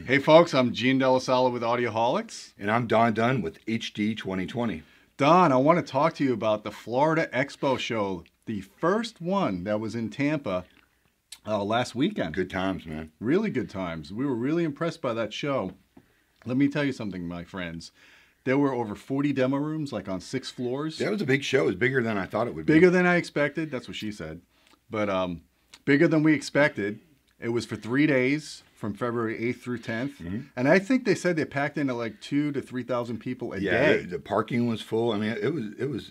Hey folks, I'm DellaSala with Audioholics. And I'm Dunn with HD 2020. Don, I want to talk to you about the Florida Expo show, the first one that was in Tampa last weekend. Good times, man. Really good times. We were really impressed by that show. Let me tell you something, my friends. There were over 40 demo rooms, like on 6 floors. That was a big show. It was bigger than I thought it would be. Bigger than I expected. That's what she said. But bigger than we expected. It was for 3 days, from February 8th through 10th. Mm-hmm. And I think they said they packed in like 2,000 to 3,000 people a day. Yeah, the parking was full. I mean, it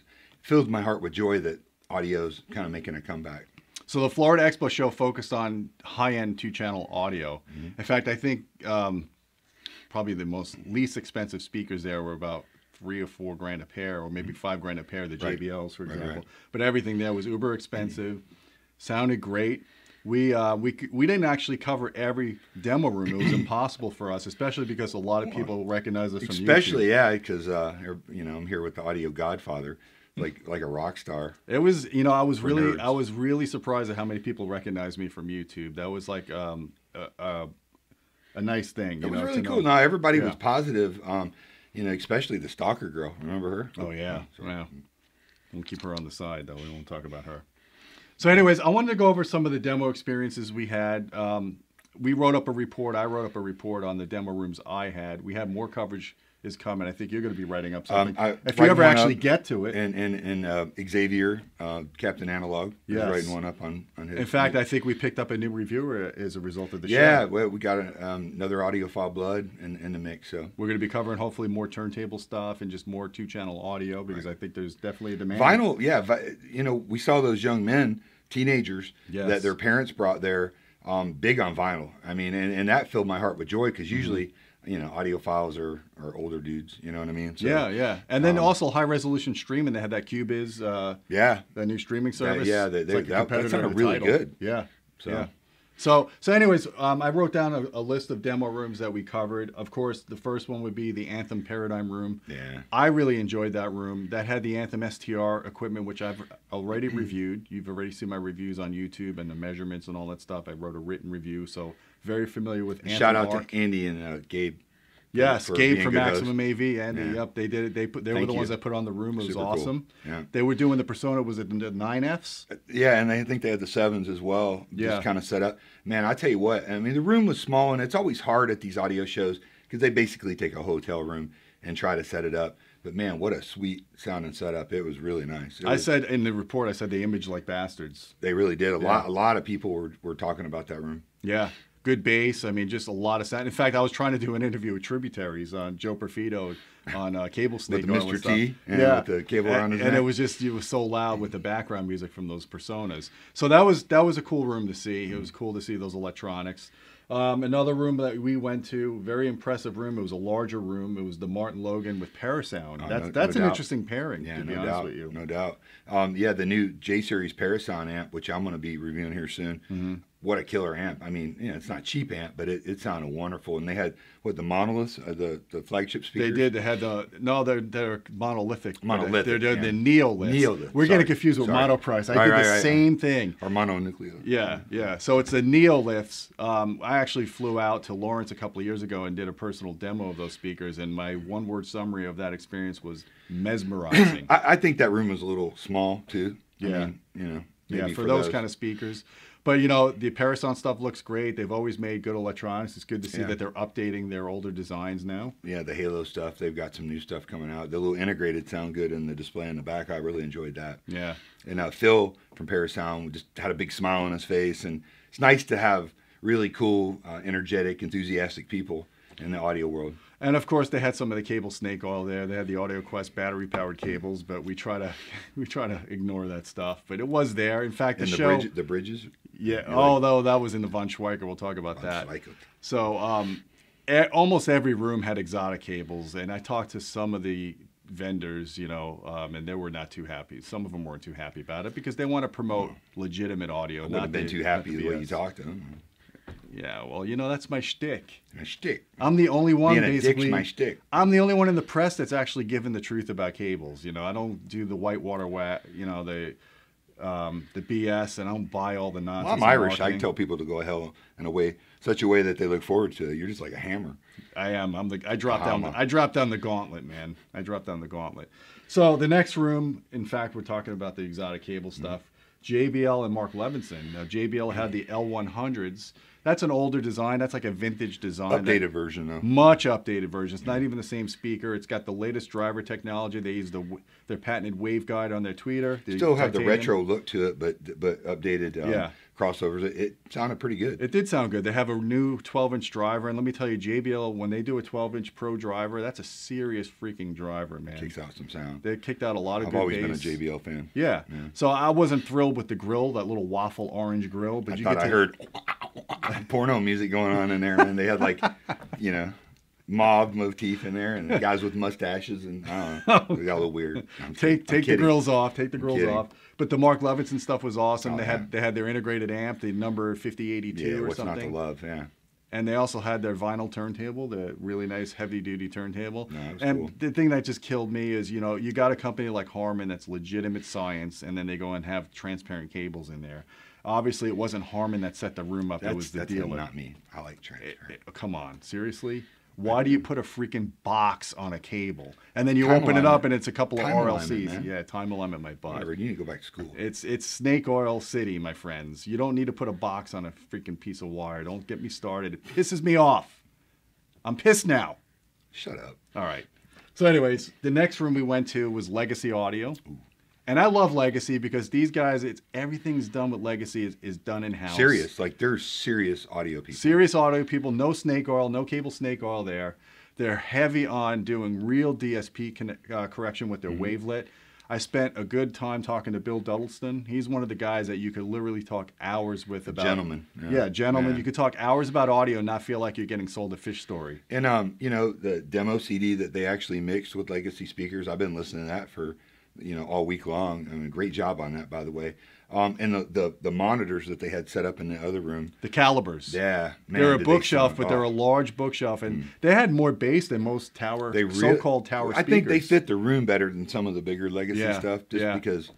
filled my heart with joy that audio's kind of making a comeback. So the Florida Expo show focused on high-end 2-channel audio. Mm-hmm. In fact, I think probably the least expensive speakers there were about $3 or $4 grand a pair, or maybe $5 grand a pair, the JBLs, for example. Right. But everything there was uber expensive, sounded great. We didn't actually cover every demo room. It was impossible for us, especially because a lot of people recognize us from YouTube. Especially, yeah, because I'm here with the audio godfather, like a rock star. It was, I was really surprised at how many people recognized me from YouTube. That was like a nice thing. It was really cool. No, everybody was positive. Especially the stalker girl. Remember her? Oh yeah. Yeah. We'll keep her on the side though. We won't talk about her. So anyways, I wanted to go over some of the demo experiences we had. We wrote up a report. I wrote up a report on the demo rooms I had. We have more coverage is coming. I think you're going to be writing up something. If you ever actually get to it. And Xavier, Captain Analog, is writing one up on his. In fact, I think we picked up a new reviewer as a result of the show. Yeah, well, we got another audiophile blood in the mix. So we're going to be covering hopefully more turntable stuff and just more 2-channel audio, because I think there's definitely a demand. Vinyl, yeah. We saw those young men, teenagers, that their parents brought there, big on vinyl. I mean, and that filled my heart with joy, because usually, audiophiles are older dudes, you know what I mean? So, yeah. And then also high resolution streaming. They had that Cubiz, that new streaming service. That sounded really good. Yeah. So anyways, I wrote down a list of demo rooms that we covered. Of course, the first one would be the Anthem Paradigm Room. Yeah. I really enjoyed that room. That had the Anthem STR equipment, which I've already reviewed. You've already seen my reviews on YouTube and the measurements and all that stuff. I wrote a written review, so very familiar with Anthem. Shout out to Andy and Gabe. Yes, Gabe from Maximum AV. Andy, yep, they did it. They were the ones that put on the room. It was Super awesome. Cool. Yeah. They were doing the Persona, was it the 9Fs? Yeah, and I think they had the 7s as well. Just kind of set up. Man, I tell you what, I mean, the room was small, and it's always hard at these audio shows because they basically take a hotel room and try to set it up. But man, what a sweet sound and setup. It was really nice. I said in the report, they imaged like bastards. They really did. A lot of people were talking about that room. Yeah. Good bass. I mean, just a lot of sound. In fact, I was trying to do an interview with Tributaries on Joe Perfido on Cable Snake. With the Mr. T, with the cable around his neck. And it was so loud with the background music from those Personas. So that was a cool room to see. It was cool to see those electronics. Another room that we went to, very impressive room. It was a larger room. It was the Martin Logan with Parasound. That's an interesting pairing, to be honest with you. No doubt. The new J-Series Parasound amp, which I'm going to be reviewing here soon. Mm-hmm. What a killer amp. I mean, it's not cheap amp, but it sounded wonderful. And they had, the monoliths, the flagship speakers? They did. They had they're monolithic. Monolithic. They're the Neoliths. We're getting confused with Monoprice. I did the same thing. Or mononuclear. Yeah. So it's the Neoliths. I actually flew out to Lawrence a couple of years ago and did a personal demo of those speakers. And my one-word summary of that experience was mesmerizing. I think that room was a little small, too. Yeah. I mean, for those kind of speakers. But, the Parasound stuff looks great. They've always made good electronics. It's good to see that they're updating their older designs now. Yeah, the Halo stuff. They've got some new stuff coming out. The little integrated sound good in the display in the back. I really enjoyed that. Yeah. And Phil from Parasound just had a big smile on his face. And it's nice to have really cool, energetic, enthusiastic people in the audio world. And of course, they had some of the Cable Snake oil there. They had the Audio Quest battery-powered cables, but we try to ignore that stuff. But it was there. In fact, the bridges. Yeah. Although that was in the Von Schweiker. We'll talk about that. So almost every room had exotic cables, and I talked to some of the vendors, and they were not too happy. Some of them weren't too happy about it because they want to promote legitimate audio. I would have been too happy the way you talked to them. Yeah, well, that's my shtick. My shtick. I'm the only one, Being basically. My shtick. I'm the only one in the press that's actually given the truth about cables. I don't do the whitewater, the BS, and I don't buy all the nonsense. Well, I'm Irish. I tell people to go hell in a way, such a way that they look forward to it. You're just like a hammer. I am. I drop down the gauntlet, man. I drop down the gauntlet. So the next room, in fact, we're talking about the exotic cable stuff. JBL and Mark Levinson. Now, JBL had the L100s. That's an older design. That's like a vintage design. Updated version, though. Much updated version. It's not even the same speaker. It's got the latest driver technology. They use their patented waveguide on their tweeter. Still have the retro look to it, but updated crossovers. It sounded pretty good. It did sound good. They have a new 12-inch driver, and let me tell you, JBL, when they do a 12-inch Pro driver, that's a serious freaking driver, man. Kicks out some sound. They kicked out a lot of good bass. I've always been a JBL fan. Yeah. So I wasn't thrilled with the grill, that little waffle orange grill, but I heard porno music going on in there, and they had like, mob motif in there, and the guys with mustaches, and I don't know, they got a little weird. Take the grills off. Take the grills off. But the Mark Levinson stuff was awesome. They had their integrated amp, the number 5082 or something. What's not to love? Yeah. And they also had their vinyl turntable, the really nice heavy-duty turntable. No, that was and cool. The thing that just killed me is, you got a company like Harman that's legitimate science, and then they go and have transparent cables in there. Obviously, it wasn't Harman that set the room up. It was the dealer. Not me. I like transparent. Come on, seriously? Why do you put a freaking box on a cable? And then you open it up and it's a couple of RLCs. Yeah, time alignment, my butt. Whatever, you need to go back to school. It's snake oil city, my friends. You don't need to put a box on a freaking piece of wire. Don't get me started. It pisses me off. I'm pissed now. Shut up. All right. So anyways, the next room we went to was Legacy Audio. Ooh. And I love Legacy because these guys, everything's done with Legacy is done in-house. Serious. Like, they're serious audio people. Serious audio people. No snake oil, no cable snake oil there. They're heavy on doing real DSP correction with their wavelet. I spent a good time talking to Bill Duddleston. He's one of the guys that you could literally talk hours with about. Gentleman. Yeah, gentleman. Yeah. You could talk hours about audio and not feel like you're getting sold a fish story. And, the demo CD that they actually mixed with Legacy speakers, I've been listening to that for all week long. I mean, great job on that, by the way. And the monitors that they had set up in the other room. The calibers. Yeah. Man, they're a bookshelf, but they're a large bookshelf. And they had more bass than most so-called tower speakers. I think they fit the room better than some of the bigger Legacy stuff, because...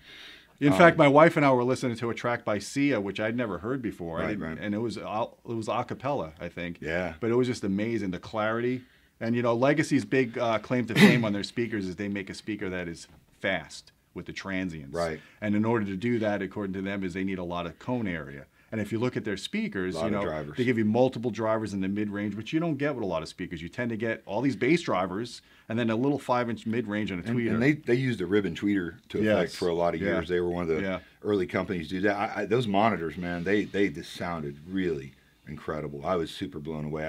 In fact, my wife and I were listening to a track by Sia, which I'd never heard before. Right. And it was a cappella, I think. Yeah. But it was just amazing, the clarity. And, Legacy's big claim to fame on their speakers is they make a speaker that is fast with the transients. Right. And in order to do that, according to them, is they need a lot of cone area. And if you look at their speakers, they give you multiple drivers in the mid-range, which you don't get with a lot of speakers. You tend to get all these bass drivers and then a little 5-inch mid-range and a tweeter. And they used a ribbon tweeter to effect for a lot of years. They were one of the early companies to do that. Those monitors, man, they just sounded really incredible. I was super blown away.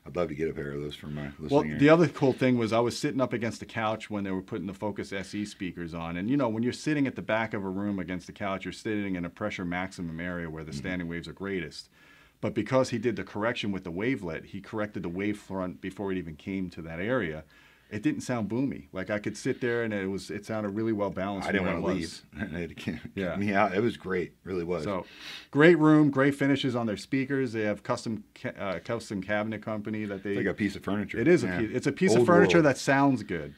I'd love to get a pair of those for my listening area. The other cool thing was I was sitting up against the couch when they were putting the Focus SE speakers on. And, when you're sitting at the back of a room against the couch, you're sitting in a pressure maximum area where the standing waves are greatest. But because he did the correction with the wavelet, he corrected the wavefront before it even came to that area. It didn't sound boomy. Like, I could sit there and it sounded really well balanced. I didn't want to leave. They had to get me out. It was great. It really was. So, great room, great finishes on their speakers. They have custom cabinet company that they. It's like a piece of furniture. It is it's a piece of furniture that sounds good.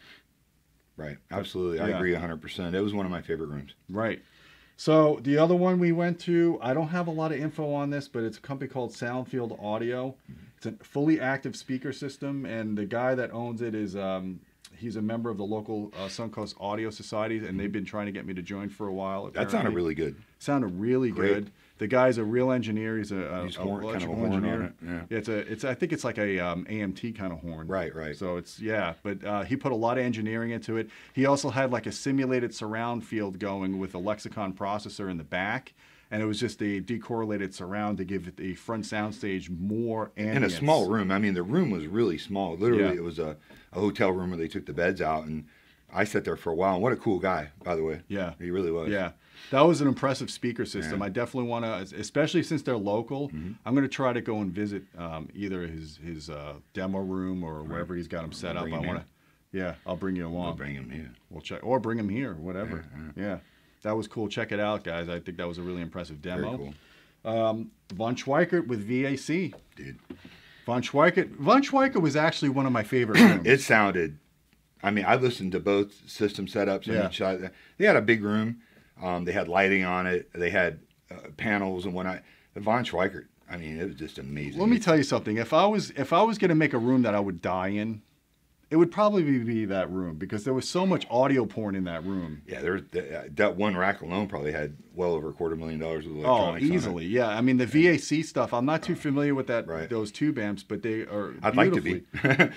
Right. Absolutely. I agree 100%. It was one of my favorite rooms. Right. So the other one we went to, I don't have a lot of info on this, but it's a company called Soundfield Audio. It's a fully active speaker system, and the guy that owns it is he's a member of the local Suncoast Audio Society, and they've been trying to get me to join for a while. Apparently. That sounded really good. Sounded really good. The guy's a real engineer. He's a electrical engineer. I think it's like a AMT kind of horn. Right. So but he put a lot of engineering into it. He also had like a simulated surround field going with a Lexicon processor in the back. And it was just a decorrelated surround to give the front soundstage more ambience. In a small room. I mean, the room was really small. Literally, it was a hotel room where they took the beds out. And I sat there for a while. And what a cool guy, by the way. Yeah. He really was. Yeah. That was an impressive speaker system. I definitely want to, especially since they're local, I'm going to try to go and visit either his demo room or wherever he's got him set up. I'll bring you along. I'll bring him here. We'll check. Or bring him here, whatever. Yeah. That was cool. Check it out, guys. I think that was a really impressive demo. Very cool. Von Schweikert with VAC. Dude. Von Schweikert was actually one of my favorite rooms. It sounded, I listened to both system setups on each side. They had a big room. They had lighting on it. They had panels and whatnot. The Von Schweikert, I mean, it was just amazing. Let me tell you something. If I was going to make a room that I would die in, it would probably be that room, because there was so much audio porn in that room. Yeah, that one rack alone probably had well over $250,000 of electronics. Oh, easily, yeah. I mean, the VAC stuff, I'm not too familiar with that. Right. Those tube amps, but they are I'd like to be.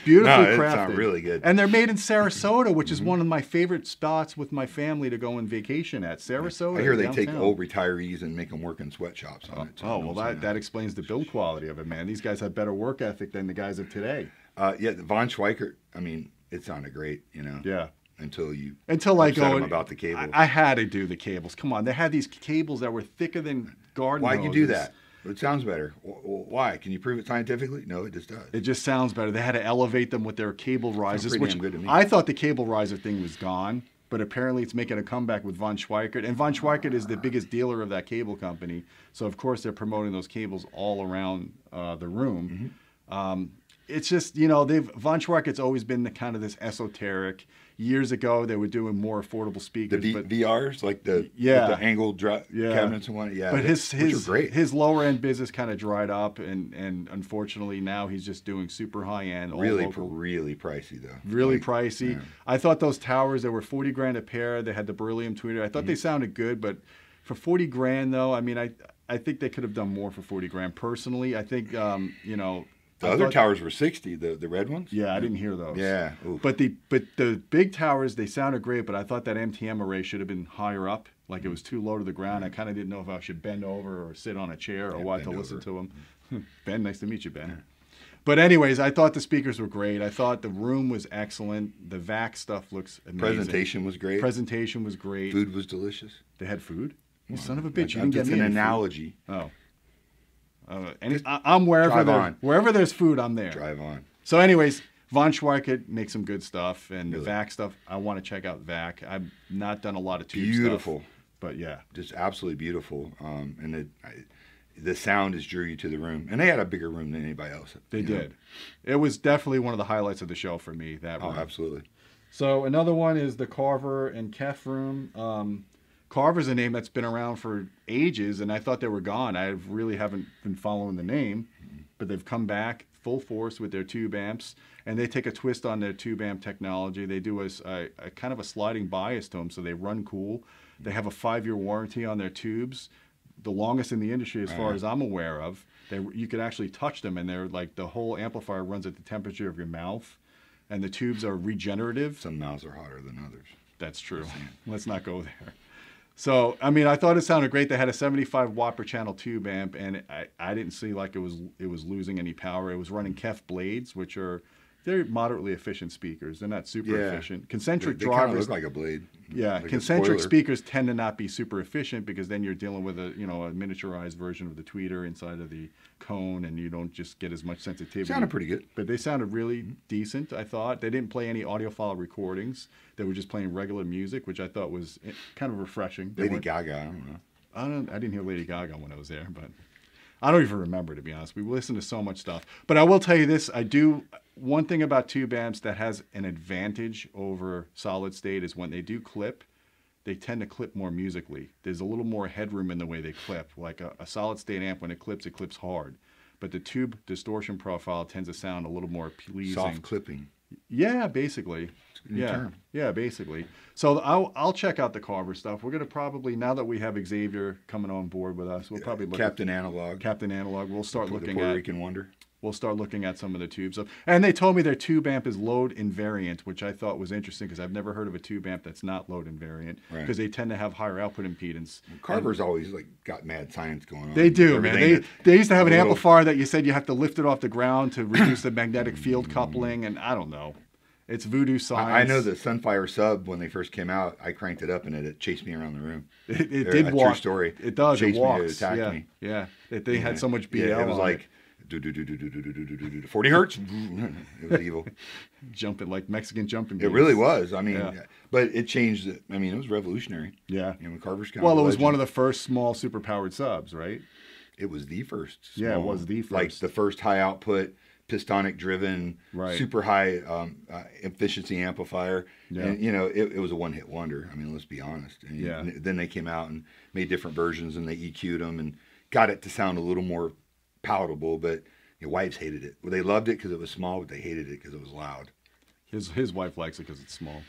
Beautifully no, crafted. It sounds really good. And they're made in Sarasota, which is one of my favorite spots with my family to go on vacation at. Sarasota. I hear they downtown. take old retirees and make them work in sweatshops on it. Oh, well, that explains the build quality of it, man. These guys have better work ethic than the guys of today. Yeah, the Von Schweikert, I mean, it sounded great, you know. Yeah. Until I go about the cables. I had to do the cables. Come on, they had these cables that were thicker than garden hoses. Why'd you do that? It sounds better. Why? Can you prove it scientifically? No, it just does. It just sounds better. They had to elevate them with their cable risers, which good to me. I thought the cable riser thing was gone, but apparently it's making a comeback with Von Schweikert. And Von Schweikert is the biggest dealer of that cable company, so of course they're promoting those cables all around the room. It's just, you know, Von Schweikert's always been kind of this esoteric. Years ago, they were doing more affordable speakers. The VRs, like the angled cabinets and whatnot. Yeah, but his lower end business kind of dried up, and unfortunately now he's just doing super high end. Really pricey though. Really pricey. Yeah. I thought those towers, they were $40,000 a pair. They had the beryllium tweeter. I thought they sounded good, but for $40,000 though, I mean, I think they could have done more for $40,000. Personally, I think you know. The other towers were 60, the red ones? Yeah, I didn't hear those. Yeah. Oof. But the big towers, they sounded great, but I thought that MTM array should have been higher up. Like it was too low to the ground. I kind of didn't know if I should bend over or sit on a chair or what to listen to them. Ben, nice to meet you, Ben. Yeah. But anyways, I thought the speakers were great. I thought the room was excellent. The VAC stuff looks amazing. Presentation was great. Presentation was great. Food was delicious. They had food? You son of a bitch. You didn't get me an analogy. Food. Oh. I'm wherever there's food, I'm there. Drive on. So anyways, Von Schweikert makes some good stuff, and the VAC stuff, I want to check out VAC. I've not done a lot of tube stuff. But yeah. Just absolutely beautiful. And the sound just drew you to the room. And they had a bigger room than anybody else. They did. It was definitely one of the highlights of the show for me, that room. Oh, absolutely. So another one is the Carver and Kef room. Carver's a name that's been around for ages, and I thought they were gone. I really haven't been following the name, but they've come back full force with their tube amps, and they take a twist on their tube amp technology. They do a kind of a sliding bias to them, so they run cool. They have a 5-year warranty on their tubes, the longest in the industry as far as I'm aware of. You can actually touch them, and they're like, the whole amplifier runs at the temperature of your mouth, and the tubes are regenerative. Some mouths are hotter than others. That's true. Let's not go there. So, I mean, I thought it sounded great. They had a 75 watt per channel tube amp, and I didn't see like it was losing any power. It was running Kef blades, which are they're moderately efficient speakers. They're not super efficient. Concentric they drivers kind of look like a blade. Yeah, like concentric speakers tend to not be super efficient because then you're dealing with a miniaturized version of the tweeter inside of the cone, and you don't just get as much sensitivity. Sounded pretty good. But they sounded really decent, I thought. They didn't play any audiophile recordings. They were just playing regular music, which I thought was kind of refreshing. Lady Gaga, I don't know. I didn't hear Lady Gaga when I was there, but I don't even remember, to be honest. We listened to so much stuff. But I will tell you this, one thing about tube amps that has an advantage over solid state is when they do clip, they tend to clip more musically. There's a little more headroom in the way they clip. Like a solid state amp, when it clips hard. But the tube distortion profile tends to sound a little more pleasing. Soft clipping. Yeah, basically. Yeah, basically. So I'll check out the Carver stuff. We're going to probably, now that we have Xavier coming on board with us, we'll probably look Captain Analog. We'll start looking Puerto at Rican Wonder. We'll start looking at some of the tubes. And they told me their tube amp is load invariant, which I thought was interesting because I've never heard of a tube amp that's not load invariant because they tend to have higher output impedance. Well, Carver's always got mad science going on. They do, man. They used to have an amplifier that you said you have to lift it off the ground to reduce the magnetic field coupling, and I don't know. It's voodoo science. I know the Sunfire sub, when they first came out, I cranked it up and it chased me around the room. It did walk. True story. It does. Chased it walks. Me, it attacked me. Yeah. They had so much BL. Yeah, it was like 40 hertz. It was evil. Jumping like Mexican jumping beats. It really was. I mean, but it changed. I mean, it was revolutionary. Yeah. Carver's kind of it was one of the first small superpowered subs, right? It was the first. Yeah, it was the first. Like the first high output pistonic driven, right. super high efficiency amplifier. Yeah. And, you know, it was a one-hit wonder. I mean, let's be honest. And yeah. then they came out and made different versions, and they EQ'd them and got it to sound a little more palatable. But your wives hated it. Well, they loved it because it was small, but they hated it because it was loud. His wife likes it because it's small.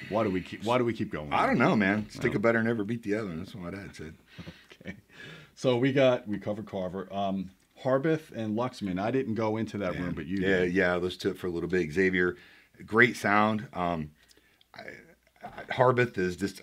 Why do we keep going? I don't know, man. Stick a better never beat the other. That's what my dad said. Okay. So we covered Carver. Harbeth and Luxman. I didn't go into that room, but you did. Yeah, I listened to it for a little bit. Xavier, great sound. Harbeth is just,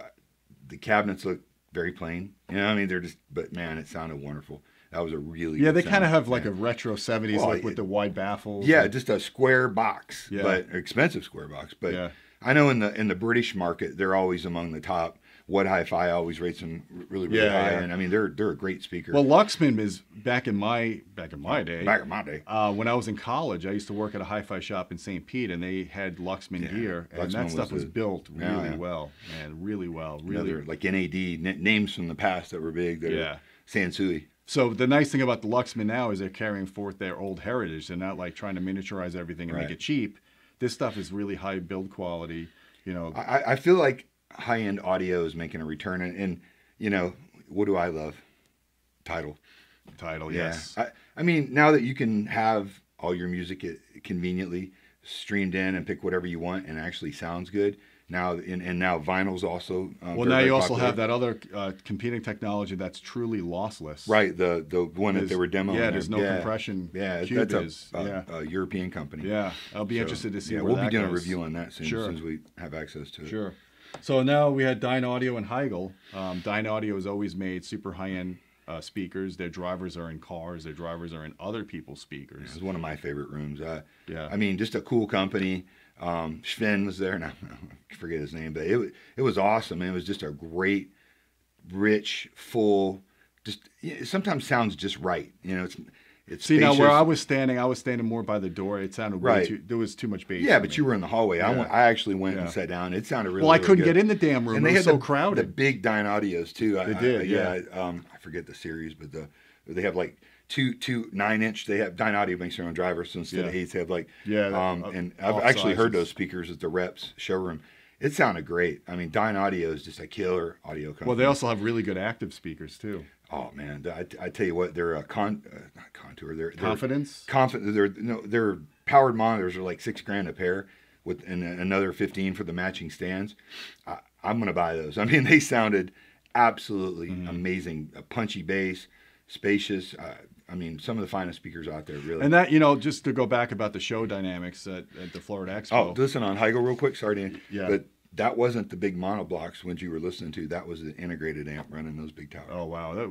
the cabinets look very plain. You know, I mean, they're just, but man, it sounded wonderful. That was a really good they sound. kind of have like a retro 70s, like with the wide baffles. Yeah, just a square box, Yeah. but expensive square box. But Yeah. I know in the British market, they're always among the top. What Hi-Fi always rates them really high, and I mean they're a great speaker. Well, Luxman is back in my day. Back in my day, when I was in college, I used to work at a hi-fi shop in St. Pete, and they had Luxman gear, and Luxman that stuff was built really well, man, really well, really. Another, like NAD names from the past that were big. That are Sansui. So the nice thing about the Luxman now is they're carrying forth their old heritage. They're not like trying to miniaturize everything and make it cheap. This stuff is really high build quality. You know, I feel like high-end audio is making a return, and you know, what do I love? Tidal, yes. I mean, now that you can have all your music conveniently streamed in and pick whatever you want, and actually sounds good. Now and now vinyl's also well. Now you also have that other competing technology that's truly lossless. Right, the one that they were demoing. Yeah, there's no compression. Yeah, Cube that's a European company. Yeah, I'll be interested to see. Yeah, where we'll be doing goes. a review on that soon, as soon as we have access to it. Sure. So now we had Dynaudio and Heigl. Dynaudio has always made super high-end speakers. Their drivers are in cars. Their drivers are in other people's speakers. It's one of my favorite rooms. Yeah. I mean, just a cool company. Sven was there. Now I forget his name, but it was awesome. It was just a great, rich, full. Just sometimes sounds just right. You know, it's See, spacious. now where I was standing more by the door. It sounded there was too much bass. Yeah, but you were in the hallway. Yeah. I actually went and sat down. It sounded really. Well, I couldn't really get in the damn room. And it was so crowded. The big Dynaudios too. They did. Yeah. I forget the series, but they have like two 9-inch. They have Dynaudio makes their own drivers, so instead of 8s, they have like and I've actually heard those speakers at the Reps showroom. It sounded great. I mean, Dynaudio is just a killer audio company. Well, they also have really good active speakers too. Oh man, I tell you what, they're not Contour. They're Confidence. Their powered monitors are like $6,000 a pair, with another 15 for the matching stands. I'm gonna buy those. I mean, they sounded absolutely amazing. A punchy bass, spacious. I mean, some of the finest speakers out there, really. And that, just to go back about the show dynamics at the Florida Expo. Oh, listen on Heigl real quick. Sorry, Dan. Yeah. But that wasn't the big monoblocks ones you were listening to. That was the integrated amp running those big towers. Oh, wow. That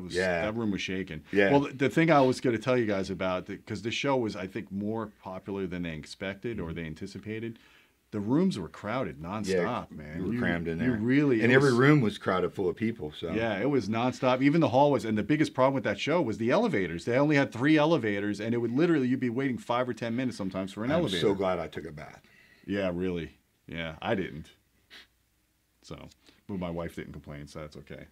room was shaking. Yeah. Well, the thing I was going to tell you guys about, because the show was, I think, more popular than they expected or they anticipated. The rooms were crowded nonstop, man. You were crammed in there. Every room was crowded full of people. So yeah, it was nonstop. Even the hallways. And the biggest problem with that show was the elevators. They only had 3 elevators, and it would literally, you'd be waiting 5 or 10 minutes sometimes for an elevator. I'm so glad I took a bath. Yeah, really. Yeah, I didn't. So, but my wife didn't complain, so that's okay.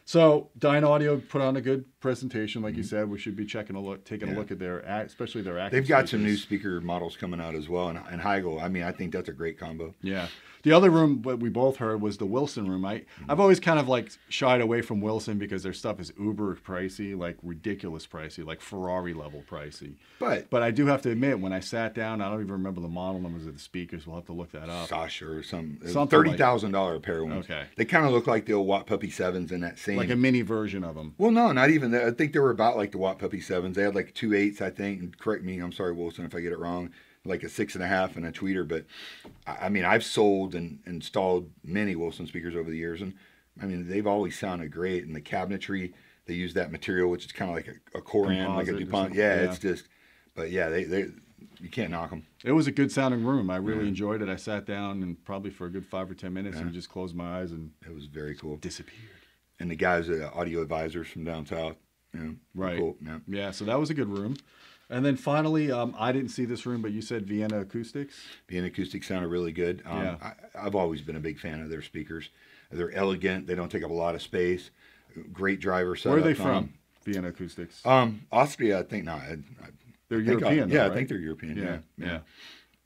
So Dynaudio put on a good presentation, like you said. We should be taking a look at their, especially their active. They've got speakers. some new speaker models coming out as well, and Heigl. I mean, I think that's a great combo. Yeah. The other room that we both heard was the Wilson room. I've always kind of like shied away from Wilson because their stuff is uber pricey, like ridiculous pricey, like Ferrari level pricey. But I do have to admit, when I sat down, I don't even remember the model numbers of the speakers. We'll have to look that up. Sasha or something $30,000 a pair of ones. Okay. They kind of look like the old Watt Puppy 7s in that same. Like a mini version of them. Well, no, not even. I think they were about like the Watt Puppy 7s. They had like 2 8s, I think. And correct me, I'm sorry, Wilson, if I get it wrong. Like a 6.5 and a tweeter. But I mean, I've sold and installed many Wilson speakers over the years, and I mean, they've always sounded great. And the cabinetry, they use that material, which is kind of like a Coran, like a DuPont. Yeah, it's just. But yeah, they you can't knock them. It was a good sounding room. I really enjoyed it. I sat down and probably for a good 5 or 10 minutes and just closed my eyes and it was very cool. Disappeared. And the guys at Audio Advisors from down south, right? Cool. Yeah, so that was a good room. And then finally, I didn't see this room, but you said Vienna Acoustics. Vienna Acoustics sounded really good. I've always been a big fan of their speakers. They're elegant. They don't take up a lot of space. Great driver setup. Where are they from? Vienna Acoustics. Austria, I think. No, They're European, yeah, though, right? I think they're European. Yeah, Yeah. yeah.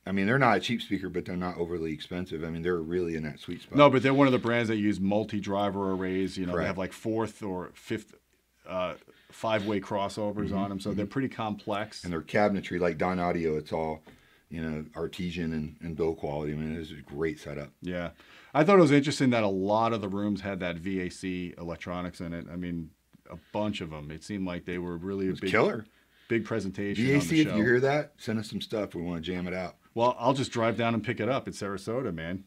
I mean, they're not a cheap speaker, but they're not overly expensive. I mean, they're really in that sweet spot. No, but they're one of the brands that use multi-driver arrays. You know, Correct. they have like fourth or fifth 5-way crossovers on them, so they're pretty complex. And their cabinetry, like Dynaudio, it's all, you know, artesian and build quality. I mean, it's a great setup. Yeah. I thought it was interesting that a lot of the rooms had that VAC electronics in it. I mean, a bunch of them. It seemed like they were really a big killer. Big presentation VAC, on the show. if you hear that, send us some stuff. We want to jam it out. Well, I'll just drive down and pick it up at Sarasota, man.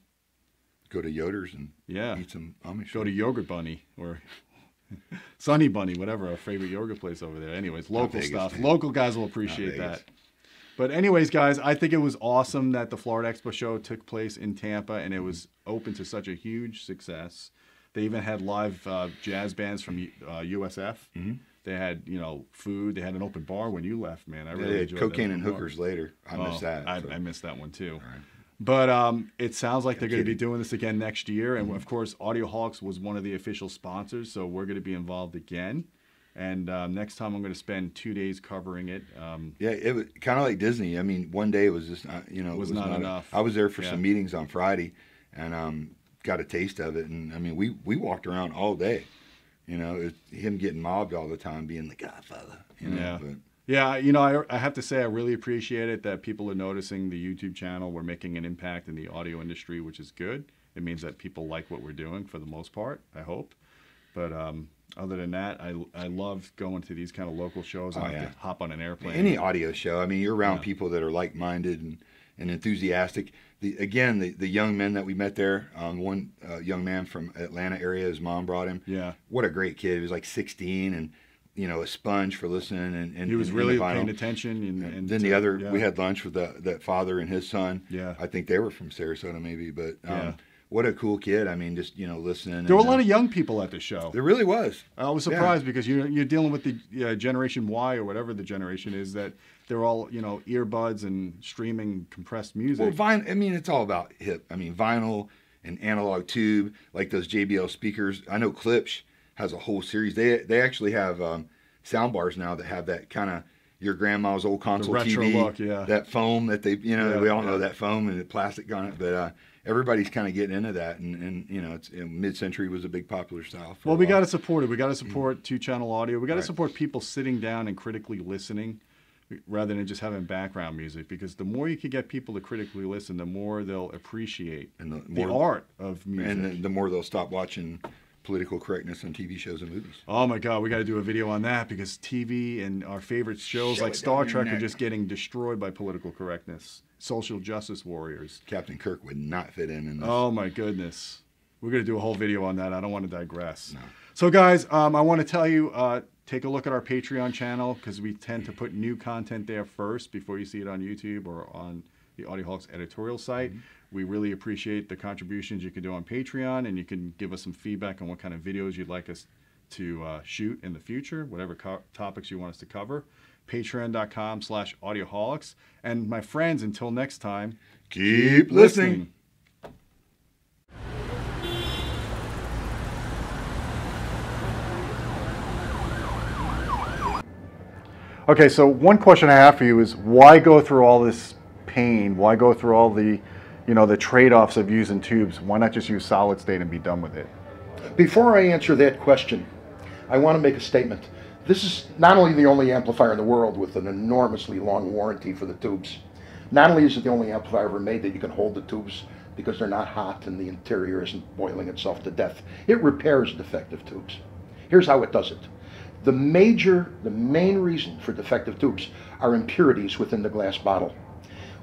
Go to Yoder's and eat some Amish. Go to Yogurt Bunny or Sunny Bunny, whatever, our favorite yogurt place over there. Anyways, local stuff. Man. Local guys will appreciate that. But anyways, guys, I think it was awesome that the Florida Expo show took place in Tampa, and it was open to such a huge success. They even had live jazz bands from USF. They had, you know, food. They had an open bar when you left, man. I really enjoyed cocaine that and hookers later. I missed that. I missed that one too. Right. But it sounds like they're going to be doing this again next year. And of course, Audioholics was one of the official sponsors, so we're going to be involved again. And next time I'm going to spend 2 days covering it. Yeah, it was kind of like Disney. I mean, one day was just, you know, it was not enough. I was there for some meetings on Friday and got a taste of it. And I mean, we walked around all day. You know, it's him getting mobbed all the time, being the Godfather. You know, yeah. But, yeah, you know, I have to say I really appreciate it that people are noticing the YouTube channel. We're making an impact in the audio industry, which is good. It means that people like what we're doing for the most part, I hope. But other than that, I love going to these kind of local shows. I have to hop on an airplane. Any audio show. I mean, you're around people that are like-minded and enthusiastic. The young men that we met there, one young man from Atlanta area, his mom brought him. Yeah. What a great kid. He was like 16 and, you know, a sponge for listening. And he was really paying attention. And then the other, we had lunch with that father and his son. Yeah. I think they were from Sarasota maybe, but what a cool kid. I mean, just, you know, listening. There were a lot of young people at the show. There really was. I was surprised because you're dealing with the Generation Y or whatever the generation is that they're all, you know, earbuds and streaming compressed music. Well, vinyl, I mean, it's all about hip. I mean, vinyl and analog tube, like those JBL speakers. I know Klipsch has a whole series. They actually have sound bars now that have that kind of your grandma's old console the retro TV, look, that foam that they, you know, we all know that foam and the plastic on it, but everybody's kind of getting into that, and you know, it's mid-century was a big popular style. Well, we got to support it. We got to support two-channel audio. We got to support people sitting down and critically listening, rather than just having background music. Because the more you can get people to critically listen, the more they'll appreciate the art of music, and the more they'll stop watching political correctness on TV shows and movies. Oh my God, we got to do a video on that because TV and our favorite shows like Star Trek are just getting destroyed by political correctness. Social justice warriors. Captain Kirk would not fit in this. Oh my goodness. We're going to do a whole video on that. I don't want to digress. No. So guys, I want to tell you, take a look at our Patreon channel because we tend to put new content there first before you see it on YouTube or on the Audioholics editorial site. We really appreciate the contributions you can do on Patreon, and you can give us some feedback on what kind of videos you'd like us to shoot in the future, whatever topics you want us to cover. Patreon.com/Audioholics. And my friends, until next time, keep listening. Okay, so one question I have for you is why go through all this pain? Why go through all the, you know, the trade-offs of using tubes? Why not just use solid state and be done with it? Before I answer that question, I want to make a statement. This is not only the only amplifier in the world with an enormously long warranty for the tubes. Not only is it the only amplifier ever made that you can hold the tubes because they're not hot and the interior isn't boiling itself to death. It repairs defective tubes. Here's how it does it. The main reason for defective tubes are impurities within the glass bottle.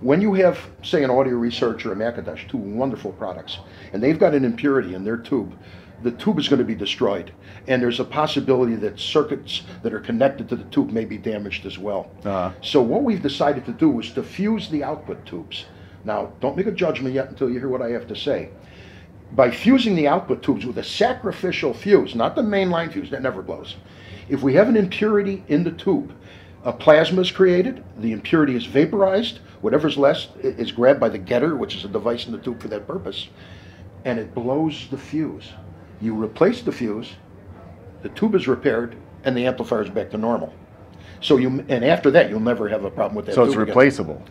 When you have, say, an Audio Research or a Macintosh, two wonderful products, and they've got an impurity in their tube, the tube is going to be destroyed. And there's a possibility that circuits that are connected to the tube may be damaged as well. So what we've decided to do is to fuse the output tubes. Now, don't make a judgment yet until you hear what I have to say. By fusing the output tubes with a sacrificial fuse, not the mainline fuse that never blows, if we have an impurity in the tube, a plasma is created, the impurity is vaporized, whatever's left is grabbed by the getter, which is a device in the tube for that purpose, and it blows the fuse. You replace the fuse, the tube is repaired, and the amplifier is back to normal. So and after that, you'll never have a problem with that. So it's tube again. replaceable.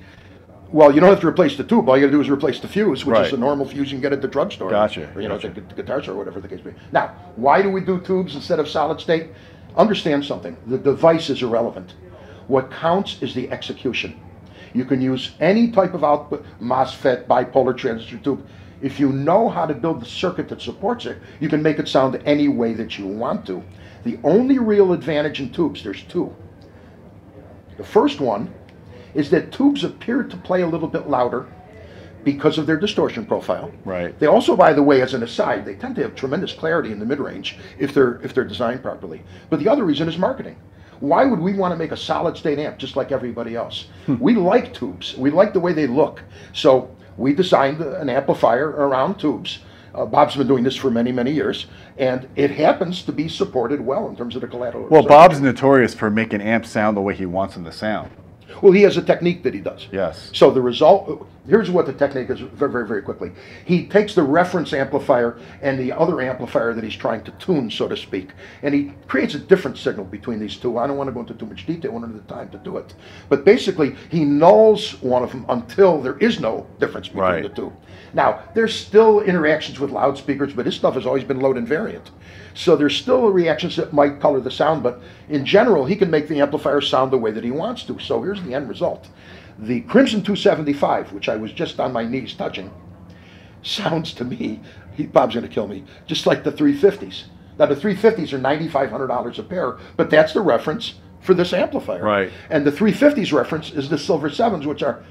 Well, you don't have to replace the tube. All you got to do is replace the fuse, which Right. is a normal fuse you can get at the drugstore. Gotcha. Or, Gotcha. the guitar store, or whatever the case may be. Now, why do we do tubes instead of solid state? Understand something. The device is irrelevant. What counts is the execution. You can use any type of output, MOSFET, bipolar transistor tube. If you know how to build the circuit that supports it, you can make it sound any way that you want to. The only real advantage in tubes, there's two. The first one is that tubes appear to play a little bit louder because of their distortion profile. Right. They also, by the way, as an aside, they tend to have tremendous clarity in the mid-range if they're designed properly. But the other reason is marketing. Why would we want to make a solid state amp just like everybody else? We like tubes. We like the way they look. So we designed an amplifier around tubes. Bob's been doing this for many, many years, and it happens to be supported well in terms of the collateral. Well, Bob's notorious for making amps sound the way he wants them to sound. Well, he has a technique that he does. Yes. So the result, here's what the technique is very, very, very quickly. He takes the reference amplifier and the other amplifier that he's trying to tune, so to speak, and he creates a different signal between these two. I don't want to go into too much detail, one at a time to do it. But basically, he nulls one of them until there is no difference between the two. Now, there's still interactions with loudspeakers, but his stuff has always been load invariant. So there's still reactions that might color the sound, but in general, he can make the amplifier sound the way that he wants to. So here's the end result. The Crimson 275, which I was just on my knees touching, sounds to me, Bob's going to kill me, just like the 350s. Now, the 350s are $9,500 a pair, but that's the reference for this amplifier. Right. And the 350s reference is the Silver 7s, which are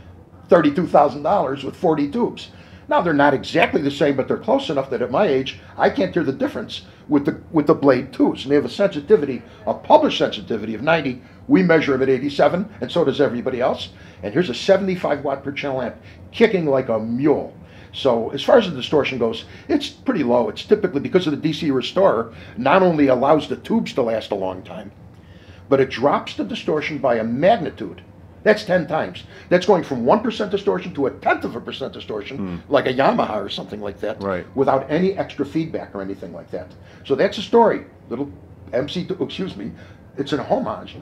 $32,000 with 40 tubes. Now, they're not exactly the same, but they're close enough that at my age, I can't hear the difference with the Blade 2s. And they have a sensitivity, a published sensitivity of 90. We measure them at 87, and so does everybody else. And here's a 75 watt per channel amp, kicking like a mule. So as far as the distortion goes, it's pretty low. It's typically, because of the DC restorer, not only allows the tubes to last a long time, but it drops the distortion by a magnitude. That's 10 times. That's going from 1% distortion to 0.1% distortion, like a Yamaha or something like that, without any extra feedback or anything like that. So that's a story. Little MC2, excuse me, it's an homage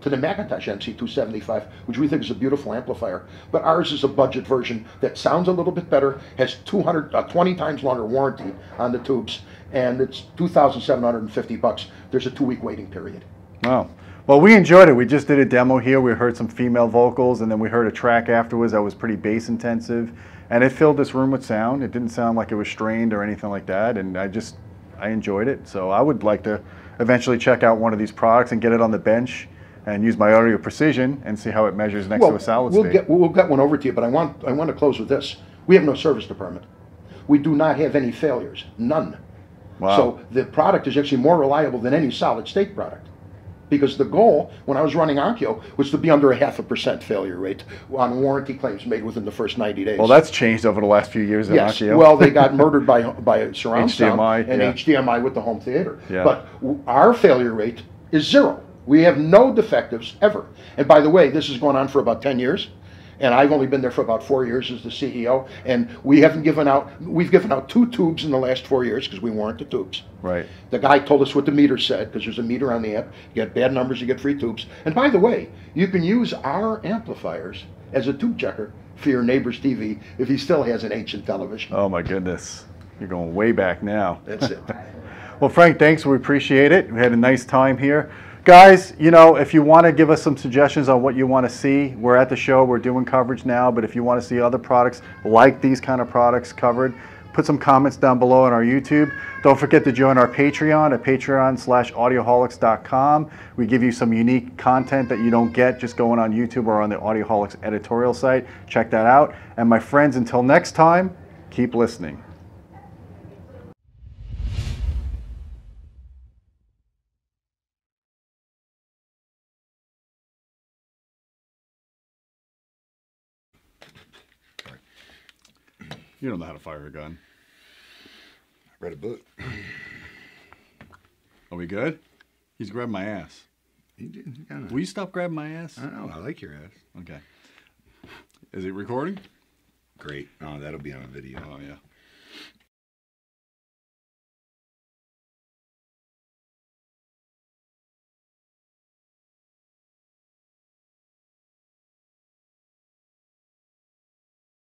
to the Macintosh MC275, which we think is a beautiful amplifier. But ours is a budget version that sounds a little bit better, has 20 times longer warranty on the tubes, and it's $2,750. There's a 2-week waiting period. Wow. Well, we enjoyed it. We just did a demo here. We heard some female vocals, and then we heard a track afterwards that was pretty bass intensive, and it filled this room with sound. It didn't sound like it was strained or anything like that, and I enjoyed it. So I would like to eventually check out one of these products and get it on the bench and use my audio precision and see how it measures next to a solid state. We'll get one over to you, but I want to close with this. We have no service department. We do not have any failures, none. Wow. So the product is actually more reliable than any solid state product. Because the goal, when I was running Onkyo, was to be under a 0.5% failure rate on warranty claims made within the first 90 days. Well, that's changed over the last few years in Onkyo. Well, they got murdered by surround HDMI, sound and HDMI with the home theater. Yeah. But our failure rate is 0. We have no defectives ever. And by the way, this has gone on for about 10 years. And I've only been there for about 4 years as the CEO, and we've given out 2 tubes in the last 4 years because we warrant the tubes. Right. The guy told us what the meter said, because there's a meter on the amp. You get bad numbers, you get free tubes. And by the way, you can use our amplifiers as a tube checker for your neighbor's TV if he still has an ancient television. Oh my goodness. You're going way back now. That's it. Well, Frank, thanks. We appreciate it. We had a nice time here. Guys, you know, if you want to give us some suggestions on what you want to see, we're at the show, we're doing coverage now, but if you want to see other products like these kind of products covered, put some comments down below on our YouTube. Don't forget to join our Patreon at patreon.com/audioholics.com. We give you some unique content that you don't get just going on YouTube or on the Audioholics editorial site. Check that out. And my friends, until next time, keep listening. You don't know how to fire a gun. I read a book. Are we good? He's grabbing my ass. Will you stop grabbing my ass? I don't know. I like your ass. Okay. Is it recording? Great. Oh, that'll be on a video. Oh, yeah.